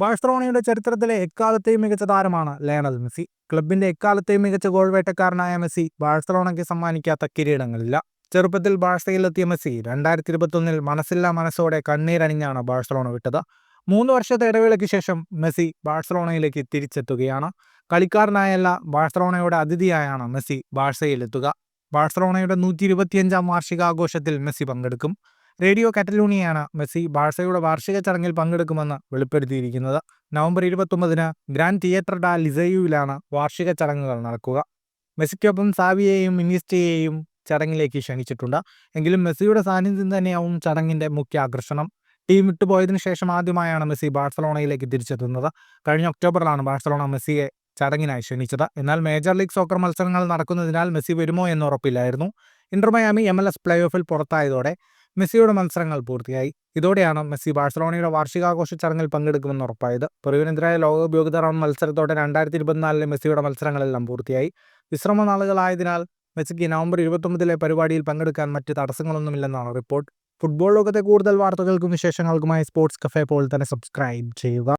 ബാഴ്സലോണയുടെ ചരിത്രത്തിലെ എക്കാലത്തെയും മികച്ച താരമാണ് ലയണൽ മെസ്സി. ക്ലബിന്റെ എക്കാലത്തെയും മികച്ച ഗോൾ വേട്ടക്കാരനായ മെസ്സി ബാഴ്സലോണയ്ക്ക് സമ്മാനിക്കാത്ത കിരീടങ്ങളില്ല. ചെറുപ്പത്തിൽ ബാഴ്സയിലെത്തിയ മെസ്സി 2021 മനസ്സില്ലാ മനസ്സോടെ കണ്ണീരണിഞ്ഞാണ് ബാഴ്സലോണ വിട്ടത്. 3 വർഷത്തെ ഇടവേളയ്ക്ക് ശേഷം മെസ്സി ബാഴ്സലോണയിലേക്ക് തിരിച്ചെത്തുകയാണ്. കളിക്കാരനായല്ല, ബാഴ്സലോണയുടെ അതിഥിയായാണ് മെസ്സി ബാഴ്സയിലെത്തുക. ബാഴ്സലോണയുടെ 125-ാം വാർഷികാഘോഷത്തിൽ മെസ്സി പങ്കെടുക്കും. റേഡിയോ കാറ്റലൂണിയാണ് മെസ്സി ബാഴ്സയുടെ വാർഷിക ചടങ്ങിൽ പങ്കെടുക്കുമെന്ന് വെളിപ്പെടുത്തിയിരിക്കുന്നത്. നവംബർ 29-ന് ഗ്രാൻഡ് തിയേറ്റർ ഡാ ലിസയുവിലാണ് വാർഷിക ചടങ്ങുകൾ നടക്കുക. മെസ്സിക്കൊപ്പം സാവിയെയും ഇനിയസ്റ്റയെയും ചടങ്ങിലേക്ക് ക്ഷണിച്ചിട്ടുണ്ട്. എങ്കിലും മെസ്സിയുടെ സാന്നിധ്യം തന്നെയാവും ചടങ്ങിന്റെ മുഖ്യ ആകർഷണം. ടീം വിട്ടുപോയതിനു ശേഷം ആദ്യമായാണ് മെസ്സി ബാഴ്സലോണയിലേക്ക് തിരിച്ചെത്തുന്നത്. കഴിഞ്ഞ ഒക്ടോബറിലാണ് ബാഴ്സലോണ മെസ്സിയെ ചടങ്ങിനായി ക്ഷണിച്ചത്. എന്നാൽ മേജർ ലീഗ് സോക്കർ മത്സരങ്ങൾ നടക്കുന്നതിനാൽ മെസ്സി വരുമോ എന്ന് ഉറപ്പില്ലായിരുന്നു. ഇന്റർ മയാമി MLS പ്ലേ ഓഫിൽ പുറത്തായതോടെ മെസ്സിയുടെ മത്സരങ്ങൾ പൂർത്തിയായി. ഇതോടെയാണ് മെസ്സി ബാഴ്സലോണയുടെ വാർഷികാഘോഷ ചടങ്ങിൽ പങ്കെടുക്കുമെന്ന് ഉറപ്പായത്. പെറുവിനെതിരായ ലോകകപ്പ് യോഗ്യതാ റൗണ്ട് മത്സരത്തോടെ 2024 മെസ്സിയുടെ മത്സരങ്ങളെല്ലാം പൂർത്തിയായി. വിശ്രമ നാളുകളായതിനാൽ മെസ്സിക്ക് നവംബർ 29 പരിപാടിയിൽ പങ്കെടുക്കാൻ മറ്റ് തടസ്സങ്ങളൊന്നുമില്ലെന്നാണ് റിപ്പോർട്ട്. ഫുട്ബോൾ ലോകത്തെ കൂടുതൽ വാർത്തകൾക്കും വിശേഷങ്ങൾക്കുമായി സ്പോർട്സ് കഫേ പോൾ തന്നെ സബ്സ്ക്രൈബ് ചെയ്യുക.